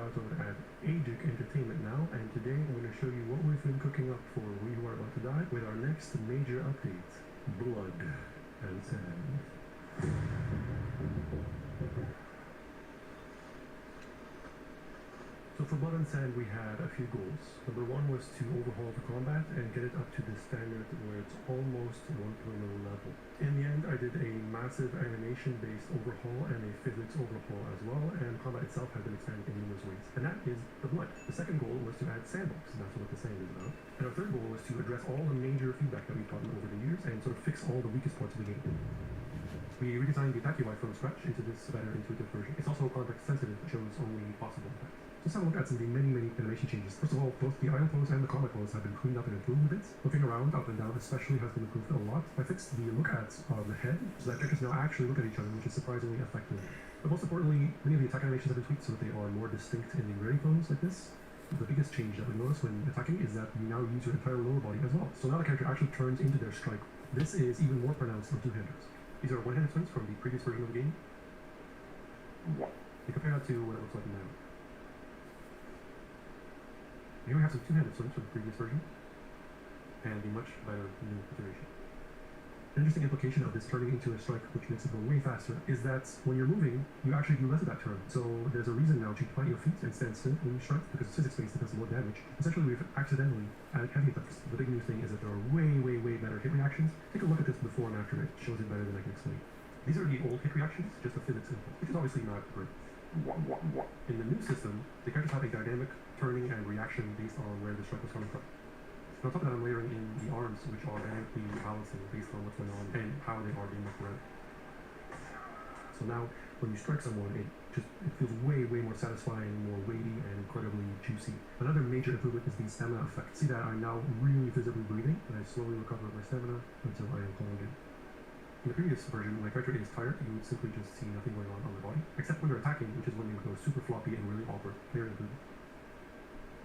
out at Agic Entertainment now, and today I'm going to show you what we've been cooking up for we who are about to die with our next major update, Blood and Sand. So for Blood and Sand we had a few goals. Number one was to overhaul the combat and get it up to the standard where it's almost 1.0 level. In the end I did a massive animation-based overhaul and a physics overhaul as well, and combat itself has been expanded in numerous ways. And that is the blood. The second goal was to add sandbox, and that's what the sand is about. And our third goal was to address all the major feedback that we've gotten over the years and sort of fix all the weakest parts of the game. We redesigned the attack UI from scratch into this better intuitive version. It's also context sensitive, it shows only possible effects. Let's have a look at some of the many animation changes. First of all, both the idle pose and the combat pose have been cleaned up and improved a bit. Looking around, up and down especially, has been improved a lot. I fixed the look at the head, so that characters now actually look at each other, which is surprisingly effective. But most importantly, many of the attack animations have been tweaked so that they are more distinct in the ready pose like this. The biggest change that we notice when attacking is that you now use your entire lower body as well. So now the character actually turns into their strike. This is even more pronounced on two-handers. These are one-handed swings from the previous version of the game. You compare that to what it looks like now. Here we have some two-handed swings from the previous version, and a much better new iteration. An interesting implication of this turning into a strike, which makes it go way faster, is that when you're moving, you actually do less of that turn. So there's a reason now to plant your feet and stand still when you strike, because it's physics-based, it does more damage. Essentially, we've accidentally added heavy attacks. The big new thing is that there are way better hit reactions. Take a look at this before and after, it shows it better than I can explain. These are the old hit reactions, just a physics input, which is obviously not great. In the new system, the characters have a dynamic turning and reaction based on where the strike was coming from. And on top of that, I'm layering in the arms, which are dynamically balancing based on what's going on and how they are being moved around. So now, when you strike someone, it feels way more satisfying, more weighty, and incredibly juicy. Another major improvement is the stamina effect. See that I'm now really visibly breathing, and I slowly recover my stamina until I am cloned in. In the previous version, when a character is tired, you would simply just see nothing going on their body, except when they're attacking, which is when they would go super floppy and really awkward. Clear improvement.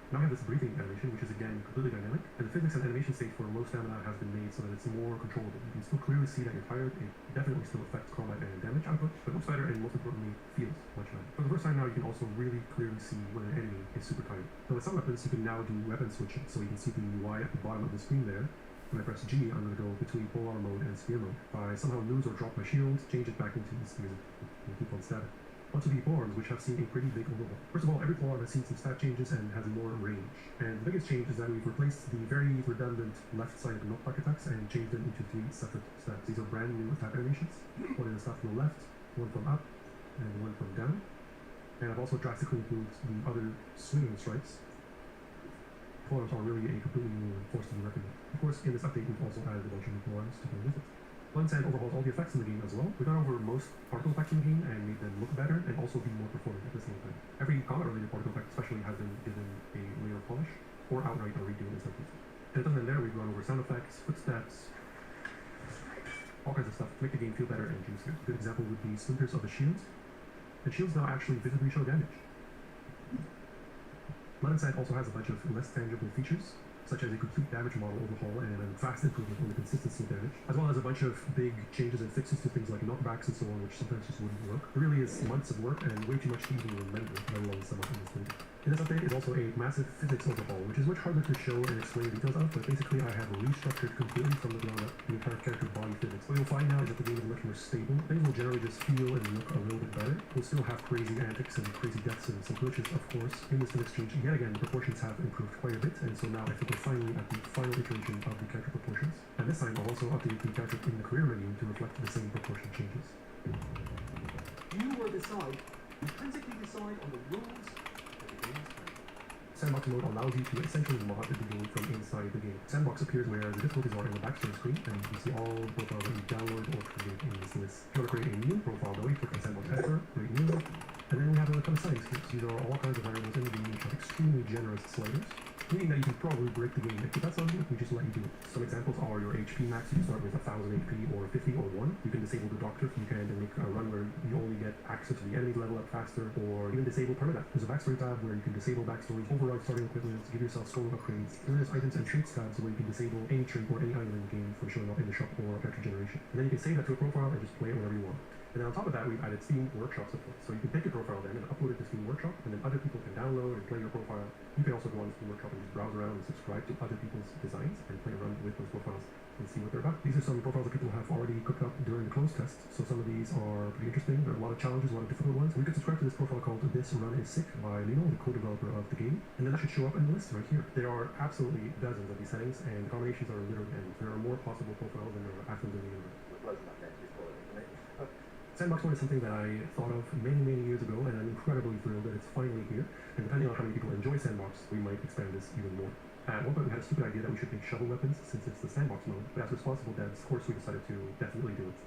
Now we have this breathing animation, which is again completely dynamic, and the physics and animation state for low stamina has been made so that it's more controllable. You can still clearly see that you're tired, it definitely still affects combat and damage output, but looks better and most importantly, feels much better. For the first time now, you can also really clearly see when an enemy is super tired. Now with some weapons, you can now do weapon switching, so you can see the UI at the bottom of the screen there. When I press G, I'm going to go between polearm mode and spear mode. If I somehow lose or drop my shield, change it back into the spear and keep on static. Onto the polearms, which have seen a pretty big overhaul. First of all, every polearm has seen some stat changes and has more range. And the biggest change is that we've replaced the very redundant left-sided knockback attacks and changed them into 3 separate stats. These are brand new attack animations. One is a stat from the left, one from up, and one from down. And I've also drastically improved the other swinging strikes. Polearms are really a completely new force to be reckoned with. Of course, in this update, we've also added a bunch of new polearms to go with it. Blood and Sand overhauls all the effects in the game as well. We've gone over most particle effects in the game and made them look better and also be more performant at the same time. Every combat-related particle effect especially has been given a layer of polish, or outright a redo in some cases. And it doesn't end there, we've gone over sound effects, footsteps, all kinds of stuff to make the game feel better and juicier. A good example would be splinters of the shields. And shields now actually visibly show damage. Blood and Sand also has a bunch of less tangible features, such as a complete damage model overhaul and a vast improvement on the consistency of damage, as well as a bunch of big changes and fixes to things like knockbacks and so on, which sometimes just wouldn't work. It really is months of work and way too much to even remember, let alone sum up in this video. In this update is also a massive physics overhaul, which is much harder to show and explain details of, but basically I have restructured completely from the ground up the entire character body physics. What you'll find now is that the game is much more stable. Things will generally just feel and look a little bit better. We'll still have crazy antics and crazy deaths and some glitches, of course. In this physics change, yet again, the proportions have improved quite a bit, and so now I think we're finally at the final iteration of the character proportions. And this time I'll also update the character in the career menu to reflect the same proportion changes. You will intrinsically decide on the rules of the game's play. Sandbox mode allows you to essentially mod the game from inside the game. Sandbox appears where the difficulties are in the backstory screen, and you can see all profiles that you download or create in this list. If you want to create a new profile, though, you click on Sandbox Editor, create new, and then we have a ton of settings. These are all kinds of variables in the game which have extremely generous sliders, meaning that you can probably break the game if that's on you, we just let you do it. Some examples are your HP max, you start with 1000 HP or 50 or 1. You can disable the doctor, you can make a run where you only get access to the enemy's level up faster, or even disable permadeath. There's a backstory tab where you can disable backstories, override starting equipment, give yourself solo upgrades. And then there's items and traits tabs where you can disable any trait or any item in the game from showing up in the shop or character generation. And then you can save that to a profile and just play it whenever you want. And then on top of that, we've added Steam Workshop support. So you can take your profile then and upload it to Steam Workshop, and then other people can download and play your profile. You can also go on Steam Workshop and just browse around and subscribe to other people's designs and play around with those profiles and see what they're about. These are some profiles that people have already cooked up during the closed test. So some of these are pretty interesting. There are a lot of challenges, a lot of difficult ones. We could subscribe to this profile called This Run Is Sick by Lino, the co-developer of the game. And then that should show up in the list right here. There are absolutely dozens of these settings, and the combinations are literally endless. There are more possible profiles than there are atoms in the universe. Sandbox mode is something that I thought of many years ago, and I'm incredibly thrilled that it's finally here. And depending on how many people enjoy Sandbox, we might expand this even more. At one point we had a stupid idea that we should make shovel weapons since it's the Sandbox mode, but as responsible devs, of course we decided to definitely do it.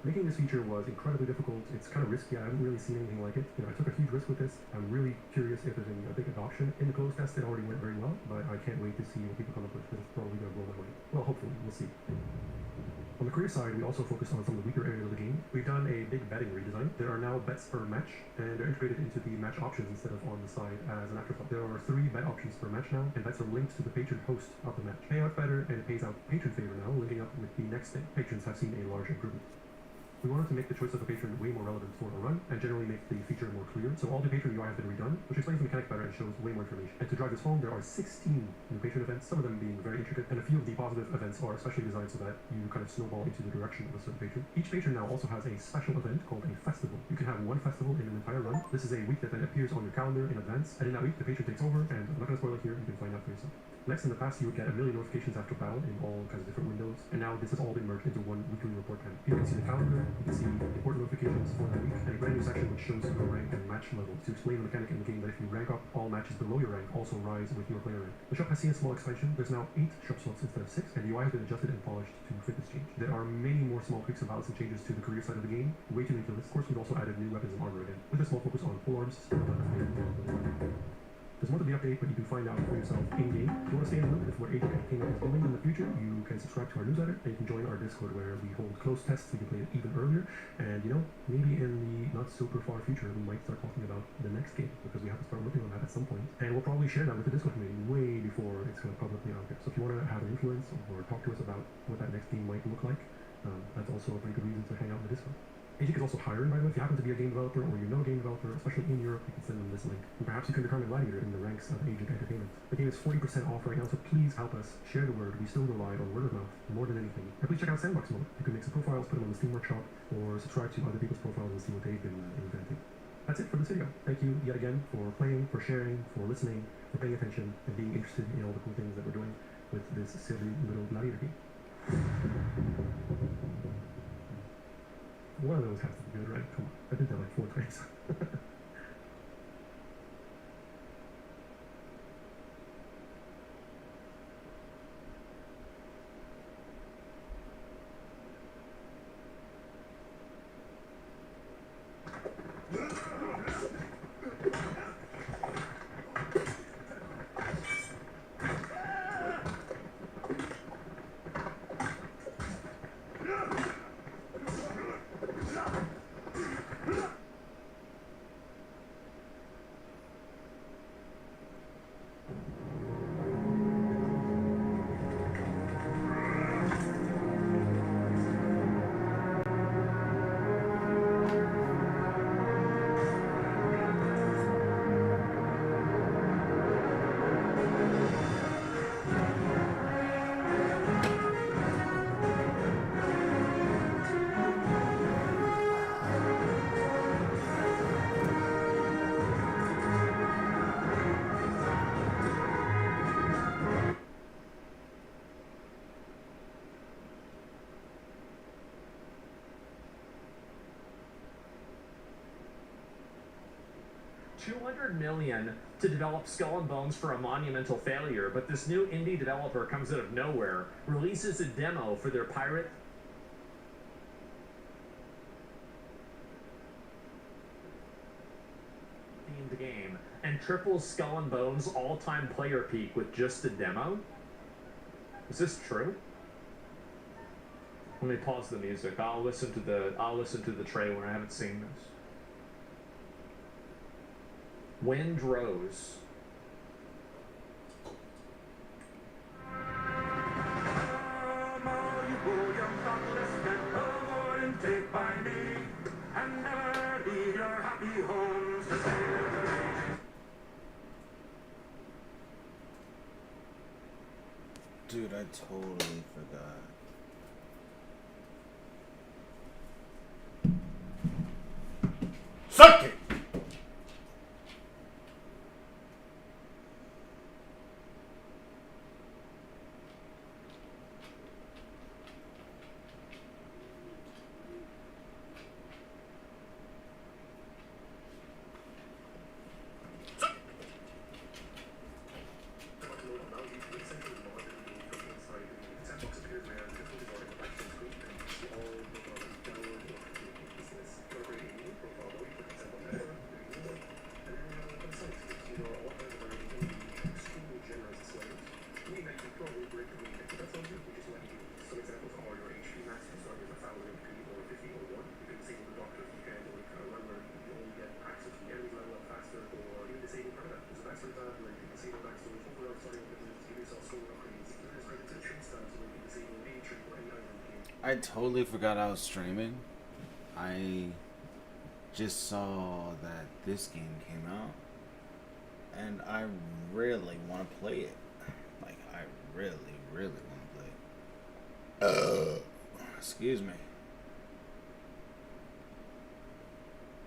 Making this feature was incredibly difficult. It's kind of risky. I haven't really seen anything like it. I took a huge risk with this. I'm really curious if there's a big adoption. In the closed test, it already went very well, but I can't wait to see what people come up with. It's probably going to blow my mind. Well, hopefully, we'll see. On the career side, we also focused on some of the weaker areas of the game. We've done a big betting redesign. There are now bets per match, and they're integrated into the match options instead of on the side as an afterthought. There are 3 bet options per match now, and bets are linked to the patron host of the match. Payout better, and it pays out patron favor now, linking up with the next thing. Patrons have seen a large improvement. We wanted to make the choice of a patron way more relevant for a run, and generally make the feature more clear. So all the patron UI has been redone, which explains the mechanic better and shows way more information. And to drive this home, there are 16 new patron events, some of them being very intricate, and a few of the positive events are especially designed so that you kind of snowball into the direction of a certain patron. Each patron now also has a special event called a festival. You can have one festival in an entire run. This is a week that then appears on your calendar in advance, and in that week the patron takes over, and I'm not going to spoil it here, you can find out for yourself. Next, in the past, you would get a million notifications after battle in all kinds of different windows, and now this has all been merged into one weekly report panel. You can see the calendar, you can see important notifications for that week, and a brand new section which shows your rank and match level to explain the mechanic in the game that if you rank up, all matches below your rank also rise with your player rank. The shop has seen a small expansion. There's now 8 shop slots instead of 6, and the UI has been adjusted and polished to fit this change. There are many more small tweaks and balance and changes to the career side of the game. Way too many to list. Of course, we've also added new weapons and armor again, with a small focus on polearms. There's more to the update, but you can find out for yourself in-game. If you want to stay in the loop with what Agent Entertainment is doing in the future, you can subscribe to our newsletter, and you can join our Discord where we hold closed tests so you can play it even earlier. And maybe in the not super far future, we might start talking about the next game, because we have to start working on that at some point. And we'll probably share that with the Discord community way before it's going to publicly out there. So if you want to have an influence or talk to us about what that next game might look like, that's also a pretty good reason to hang out in the Discord. Agent is also hiring, by the way. If you happen to be a game developer or you know a game developer, especially in Europe, you can send them this link. And perhaps you can become a gladiator in the ranks of Agent Entertainment. The game is 40% off right now, so please help us share the word. We still rely on word of mouth more than anything. And please check out Sandbox mode. You can make some profiles, put them on the Steam Workshop, or subscribe to other people's profiles and see what they've been inventing. That's it for this video. Thank you yet again for playing, for sharing, for listening, for paying attention, and being interested in all the cool things that we're doing with this silly little gladiator game. One of those has to be good, right? Come on. I did that like 4 times. $200 million to develop Skull and Bones for a monumental failure, but this new indie developer comes out of nowhere, releases a demo for their pirate themed game, and triples Skull and Bones all-time player peak with just a demo? Is this true? Let me pause the music. I'll listen to the trailer. I haven't seen this. Wind Rose. Come on, you young thoughtless men. totally forgot. Suck it! I totally forgot I was streaming. I just saw that this game came out, and I really want to play it. Like, I really, really want to play it. Excuse me.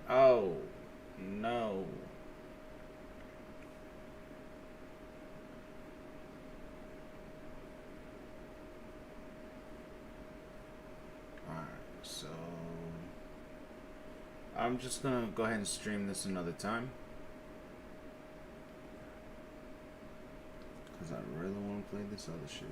Oh, no. So I'm just gonna go ahead and stream this another time, because I really want to play this other shit.